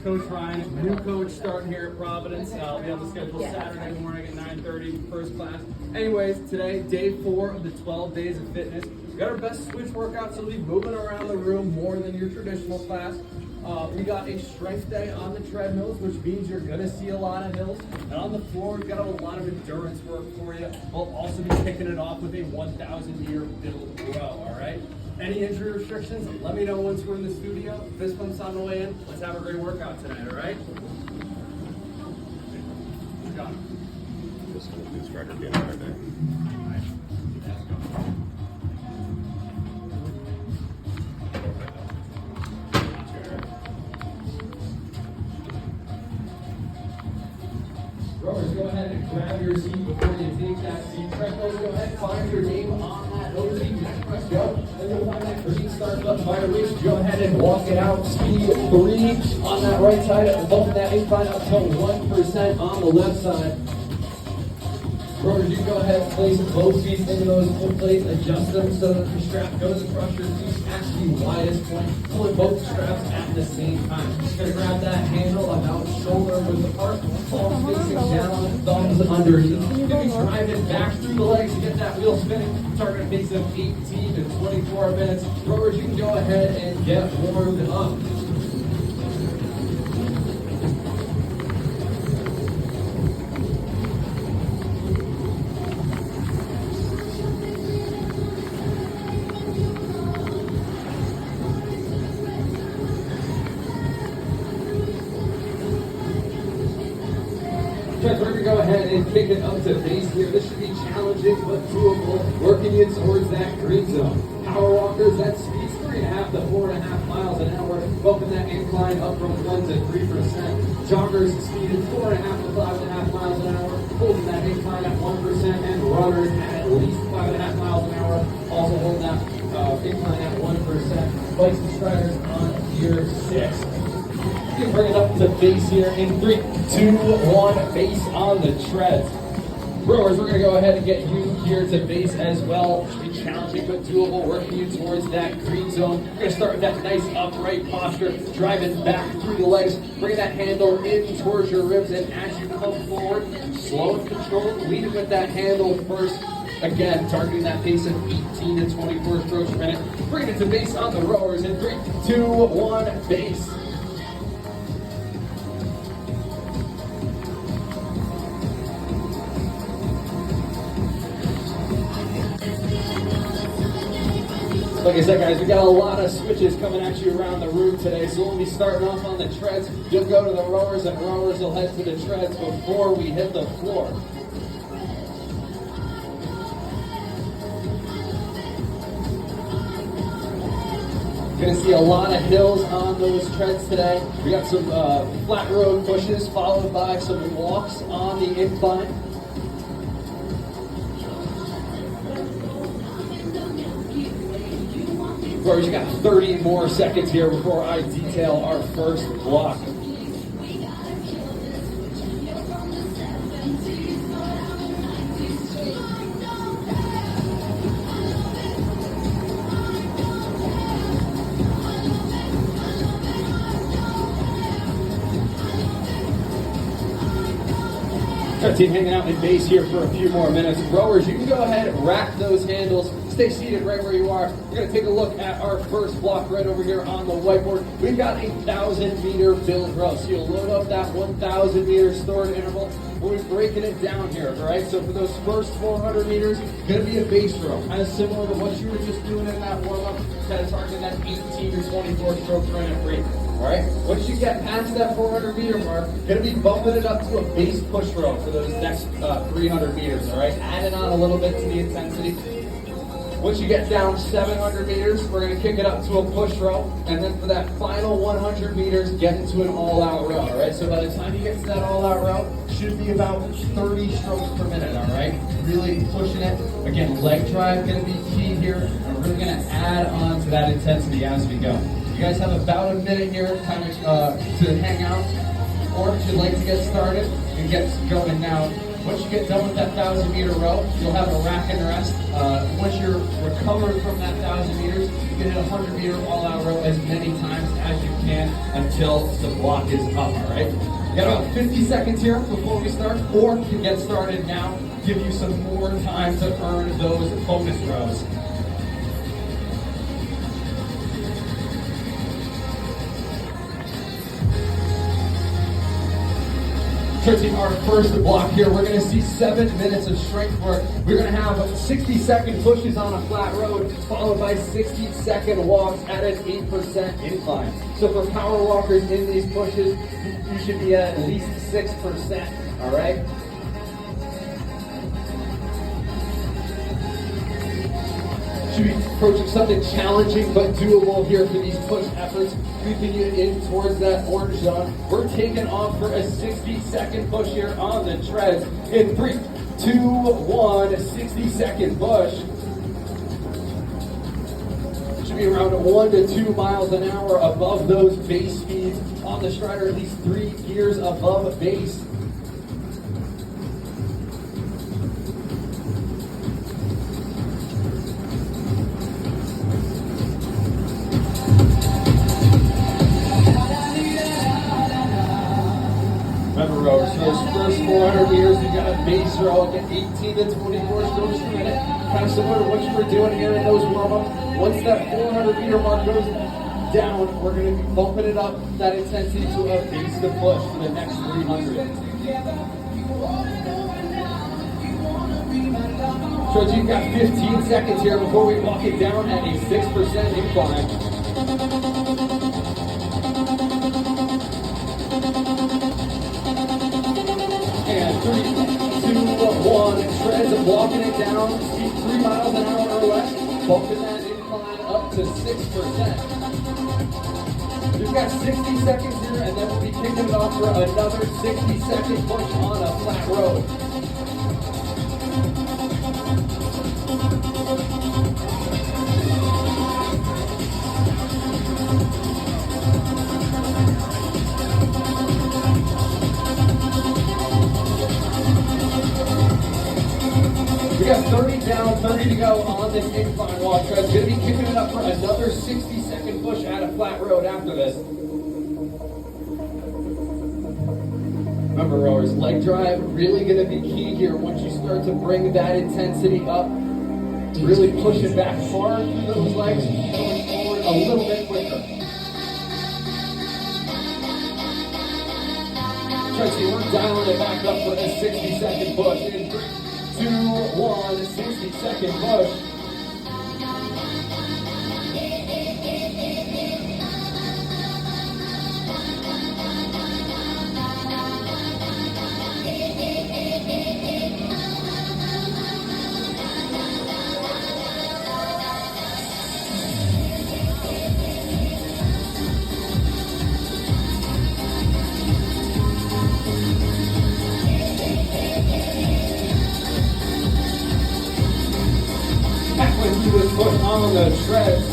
Coach Ryan, new coach starting here at Providence. I'll be on the schedule Saturday morning at 9:30, first class. Anyways, today, day 4 of the 12 days of fitness. We got our best switch workout, so we'll be moving around the room more than your traditional class. We got a strength day on the treadmills, which means you're gonna see a lot of hills. And on the floor, we've got a lot of endurance work for you. We'll also be kicking it off with a 1,000-meter build row, all right? Any injury restrictions, let me know once we're in the studio. Fist bumps on the way in. Let's have a great workout tonight, all right? Good job. This one is record being right there. Rowers, go ahead and grab your seat before you take that seat. Treadmills, go ahead, find your name on that over seat. Next press, go. Then you'll find that green start button by your waist. Go ahead and walk it out. Speed 3 on that right side. Above that incline up to 1% on the left side. Rowers, you go ahead and place both feet into those foot plates. Adjust them so that the strap goes across your feet at the widest point. Pulling both straps at the same time. You're going to grab that handle about shoulder width apart. Palms facing down, thumbs underneath. You're going to be driving back through the legs to get that wheel spinning. Target pace of 18 to 24 minutes. Rowers, you can go ahead and get warmed up. We're going to go ahead and kick it up to base here. This should be challenging but doable. Working you towards that green zone. Power walkers, that speed's 3.5 to 4.5 miles an hour. Bumping that incline up from 1 to 3%. Joggers speeding 4.5 to 5.5 miles an hour. Holding that incline at 1%. And runners at least 5.5 miles an hour. Also holding that incline at 1%. Bikes and striders on gear 6. You can bring it up to base here in 3, 2, 1, base on the treads. Rowers, we're going to go ahead and get you here to base as well. Should be challenging but doable, working you towards that green zone. We're going to start with that nice upright posture, driving back through the legs, bringing that handle in towards your ribs, and as you come forward, slow and controlled, leading with that handle first. Again, targeting that pace of 18 to 24 strokes per minute. Bring it to base on the rowers in 3, 2, 1, base. Like I said, guys, we got a lot of switches coming at you around the room today, so we'll be starting off on the treads. You'll go to the rowers, and rowers will head to the treads before we hit the floor. You're going to see a lot of hills on those treads today. We got some flat road pushes, followed by some walks on the incline. You got 30 more seconds here before I detail our first block. Our team hanging out in base here for a few more minutes. Rowers, you can go ahead and rack those handles. Stay seated right where you are. We're going to take a look at our first block right over here on the whiteboard. We've got a 1,000-meter build row. So you'll load up that 1,000-meter stored interval. We'll be breaking it down here, all right? So for those first 400 meters, it's going to be a base row, kind of similar to what you were just doing in that warm-up, kind of targeting that 18 to 24 strokes per minute rate. All right, once you get past that 400-meter mark, going to be bumping it up to a base push row for those next 300 meters, all right? Adding on a little bit to the intensity. Once you get down 700 meters, we're going to kick it up to a push row. And then for that final 100 meters, get into an all-out row, all right? So by the time you get to that all-out row, it should be about 30 strokes per minute, all right? Really pushing it. Again, leg drive going to be key here. And we're really going to add on to that intensity as we go. You guys have about a minute here kind of to hang out. Or if you'd like to get started and get going now, Once you get done with that 1,000-meter row, you'll have a rack and rest. Once you're recovered from that 1,000 meters, you can hit a 100-meter all-out row as many times as you can until the block is up, all right? We got about 50 seconds here before we start, or you can get started now, give you some more time to earn those bonus rows. Stretching our first block here, we're going to see 7 minutes of strength work. We're going to have 60-second pushes on a flat road, followed by 60-second walks at an 8% incline. So for power walkers in these pushes, you should be at least 6%, all right? Should be approaching something challenging but doable here for these push efforts. Creeping you in towards that orange zone. We're taking off for a 60-second push here on the treads. In 3, 2, 1, 60-second push. Should be around 1 to 2 miles an hour above those base speeds on the Strider, at least 3 gears above base. Remember, rowers, so those first 400 meters, you got a base row, get 18 to 24 strokes per minute, kind of similar to what you were doing here in those warm-ups. Once that 400-meter mark goes down, we're going to be bumping it up, that intensity to a base to push for the next 300. So you've got 15 seconds here before we walk it down at a 6% incline. And 3, 2, 1, treads of walking it down, speed 3 miles an hour or less, bumping that incline up to 6%. We've got 60 seconds here, and then we'll be kicking it off for another 60-second push on a flat road. We got 30 down, 30 to go on this incline walk tread. Going to be kicking it up for another 60-second push at a flat road after this. Remember, rowers, leg drive really going to be key here once you start to bring that intensity up. Really push it back far through those legs, going forward a little bit quicker. Tracy, we're dialing it back up for a 60-second push. In 3, 2, 1, 60-second push. He was put on the treads.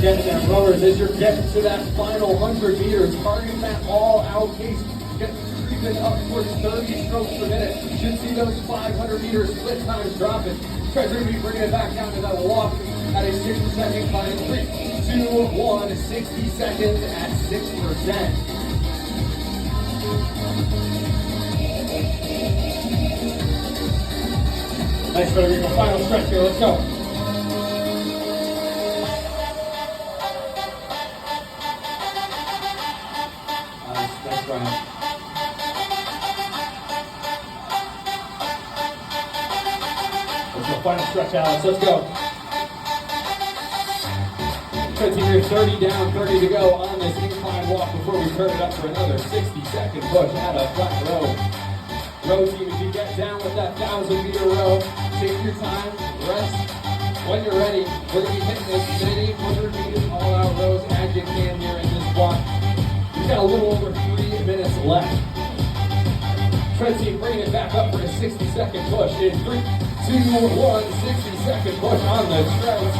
Getting there, rowers, as you're getting to that final 100 meters, target that all-out pace. Get creeping up towards 30 strokes per minute. You should see those 500-meter split times dropping. Treads are going to be bringing it back down to that walk at a 6% incline in 3, 2, 1, 60 seconds at 6%. Nice, Federico. Final stretch here. Let's go. Nice, Brian. Final stretch, Alex. Let's go. 30 down, 30 to go on this incline walk before we turn it up for another 60-second push at a flat row. Row team, if you get down with that 1,000-meter row, take your time, rest. When you're ready, we're going to be hitting as many 100-meter all-out rows as you can here in this block. We've got a little over 3 minutes left. Tread team bringing it back up for a 60-second push in 3, 2, 1, 60-second push on the treads.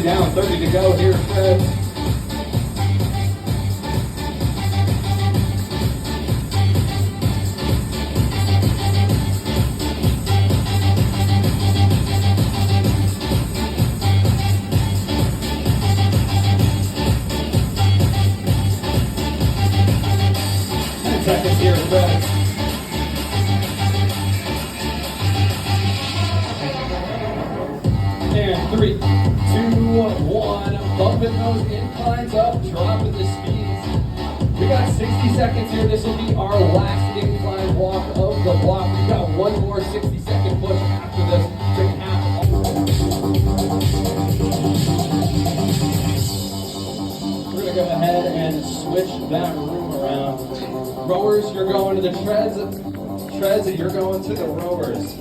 Down, 30 to go here, Fred. Seconds here, Fred. And 3, 2, 1. Bumping those inclines up, dropping the speeds. We got 60 seconds here. This will be our last incline walk of the block. We got one more 60-second push after this to cap. We're gonna go ahead and switch that room around. Rowers, you're going to the treads. Treads, you're going to the rowers.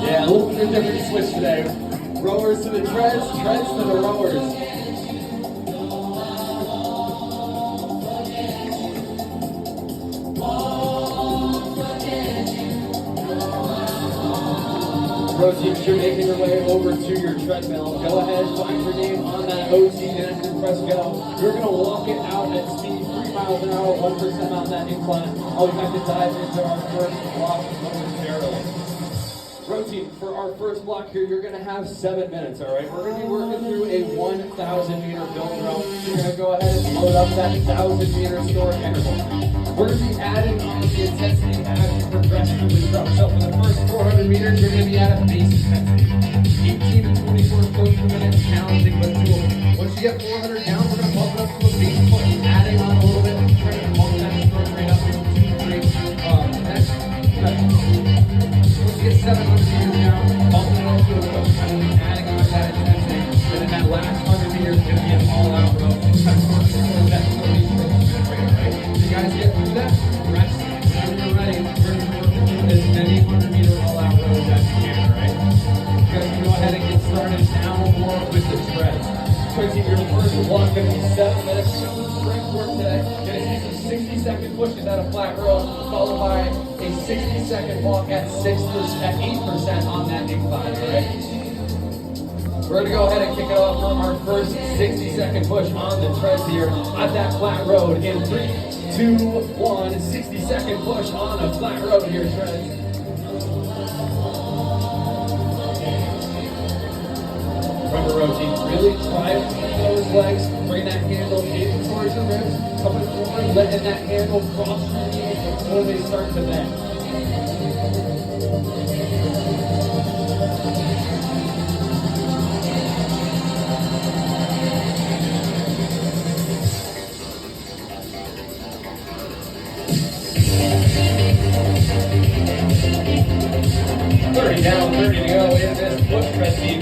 Yeah, a little bit of a different switch today. Rowers to the treads, treads to the rowers. Row teams, you're making your way over to your treadmill. Go ahead, find your name on that OT, and then press go. You're going to walk it out at speed 3 miles an hour, 1% on that incline. I'll be back to dive into our first block momentarily. Row team, for our first block here, you're going to have 7 minutes, all right? We're going to be working through a 1,000-meter build row. You're going to go ahead and load up that 1,000-meter store interval. We're going to be adding on the intensity as you progress through the row. So for the first 400 meters, you're going to be at a base intensity. 18 to 24 strokes per minute, challenging but doable. Once you get 400 down, we're going to bump it up to a base push, adding on a little bit, trying to bump that stroke rate up to 2, 3. Once you get 700 meters down, bump it up to a push, kind of adding on that intensity. And then that last 100 meters is going to be an all-out row. Kind of working towards that 30 strokes per minute rate, right? So you guys get through that, rest, whenever you're ready, we're going to be working through as many 100-meter all-out rows as you can, right? You guys can go ahead and get started now more with the treads. Tracy, your first block going to be 7 minutes. We're going to sprint work today. Going to see some 60-second pushes at a flat row, followed by a 60-second walk at 8% on that incline, right? We're going to go ahead and kick it off from our first 60-second push on the treads here at that flat road in 3, 2, 1. 60-second push on a flat road here, treads. Remember, rotate, really try to keep those legs, bring that handle in towards the ribs, coming forward, letting that handle cross your knees before they start to bend. Down, 30 to go in this push press team.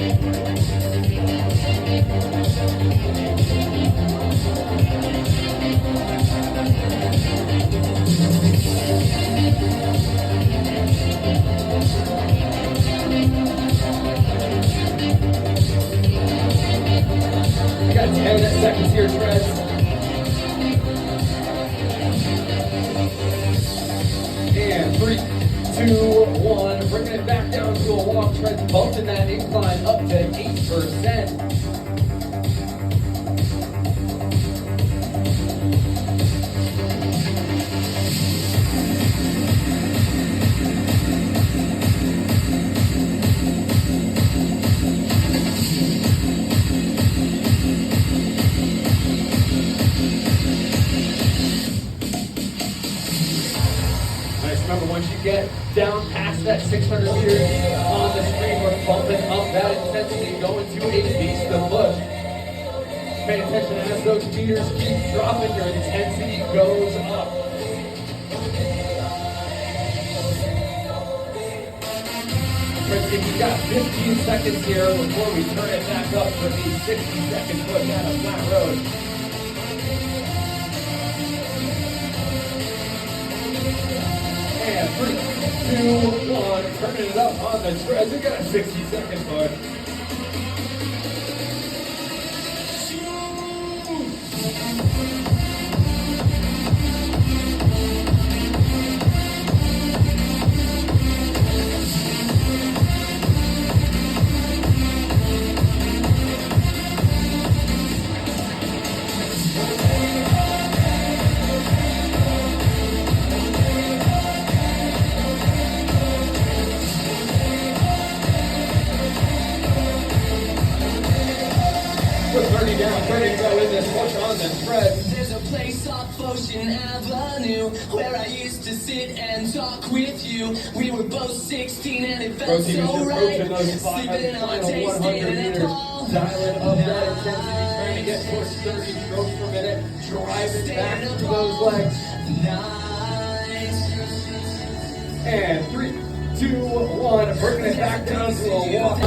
We got 10 seconds here, treads. And 3, 2, 1. Bringing it back down to a walk. Treads bumping that incline up to 8%. Remember, once you get down past that 600 meters on the screen, we're bumping up that intensity, going to a base to push. Pay attention as those meters keep dropping, your intensity goes up. got 15 seconds here before we turn it back up for the 60-second push out of flat road. And 3, 2, 1, turning it up on the treads. We got a 60-second push. We're 30 down, ready to go in this push on the treads. There's a place off Ocean Avenue where I used to sit and talk with you. We were both 16 and it felt Protein is so right. approaching those Sleeping on final taste 100 in meters. a ball. Dialing up that intensity, trying to get towards 30 strokes per minute. Driving back to those legs. And 3, 2, 1, bringing it back down to a walk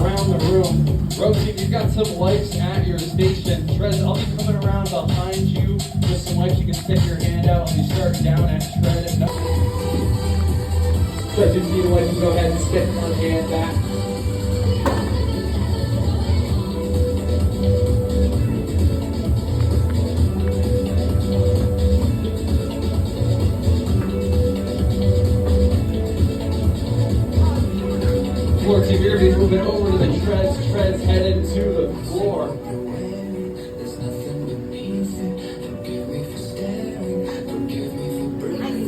around the room. Rosie, you've got some wipes at your station. Treads, I'll be coming around behind you with some wipes. You can stick your hand out when you start down at tread. So if you need a wipe, you can go ahead and stick one hand back. Floor team, you're going to be moving over to the treads. Treads headed to the floor. There's nothing beneath it. Forgive me for staring. Forgive me for breathing.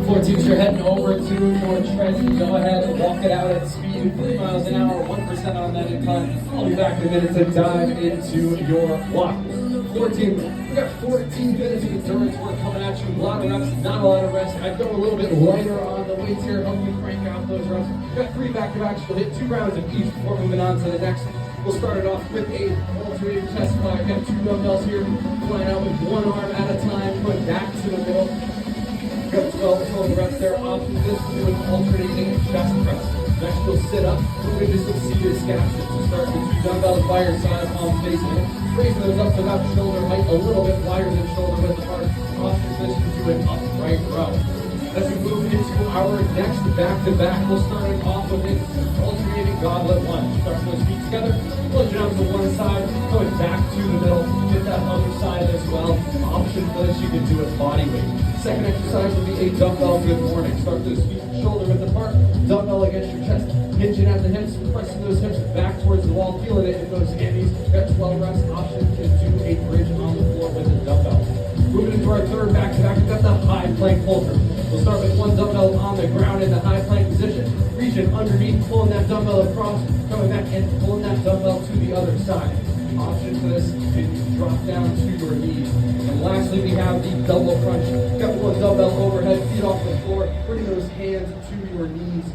Floor teams, you're heading over to your treads. You can go ahead and walk it out at speed, 3 miles an hour, 1% on that incline. I'll be back in a minute to dive into your walk. 14, we got 14 minutes of endurance work coming at you. A lot of reps, not a lot of rest. I'd go a little bit lighter on the weights here, help you crank out those reps. We've got 3 back-to-backs. You'll hit 2 rounds of each before moving on to the next. We'll start it off with a alternating chest fly. I've got 2 dumbbells here, flying out with 1 arm at a time, put back to the middle. We've got 12 total reps there. Option this, doing alternating chest press. Next, you'll sit up, moving to some seated scapula. So start with 2 dumbbells by your side, palms facing in. Raise those up to about shoulder height, a little bit wider than shoulder width apart. Option position to an upright row. As we move into our next back-to-back, we'll start it off with an alternating goblet lunge. Start those feet together, plunging out to one side, going back to the middle, hit that other side as well. Option for this, you can do it body weight. Second exercise will be a dumbbell good morning. Start those feet shoulder width apart, dumbbell against your chest, hinging at the hips, pressing those hips back towards the wall, feeling it in those hammies. Got 12 reps. Option to do a bridge on the floor with a dumbbell. Moving into our third back-to-back, we've got the high plank holder. We'll start with 1 dumbbell on the ground in the high plank position, reaching underneath, pulling that dumbbell across, coming back and pulling that dumbbell to the other side. Option for this is drop down to your knees. And lastly, we have the double crunch. Got 1 dumbbell overhead, feet off the floor, bring those hands to your knees.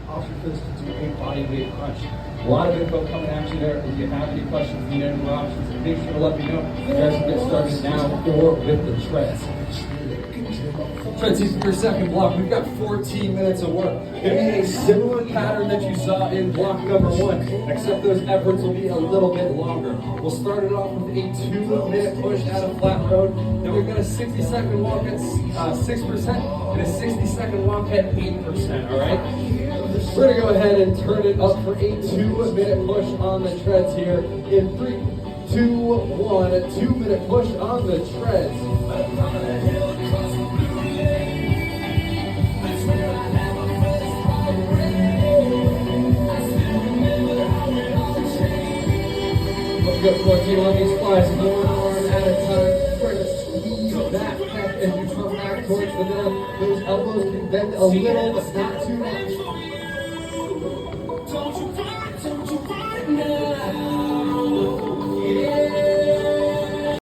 Option for this to do a body weight crunch. A lot of info coming at you there. If you have any questions, need any more options, make sure to let me know. You guys can get started now or with the treads. Treads for your second block. We've got 14 minutes of work. It'll be a similar pattern that you saw in block number 1, except those efforts will be a little bit longer. We'll start it off with a 2-minute push out of flat road. Then we've got a 60-second walk at 6% and a 60-second walk at 8%. All right. We're gonna go ahead and turn it up for a 2-minute push on the treads here in 3, 2, 1. A 2-minute push on the treads. Let's go 14 on these flies, 1 arm at a time. Try to squeeze that pec as you come back towards the middle. Those elbows can bend a little, but not too much.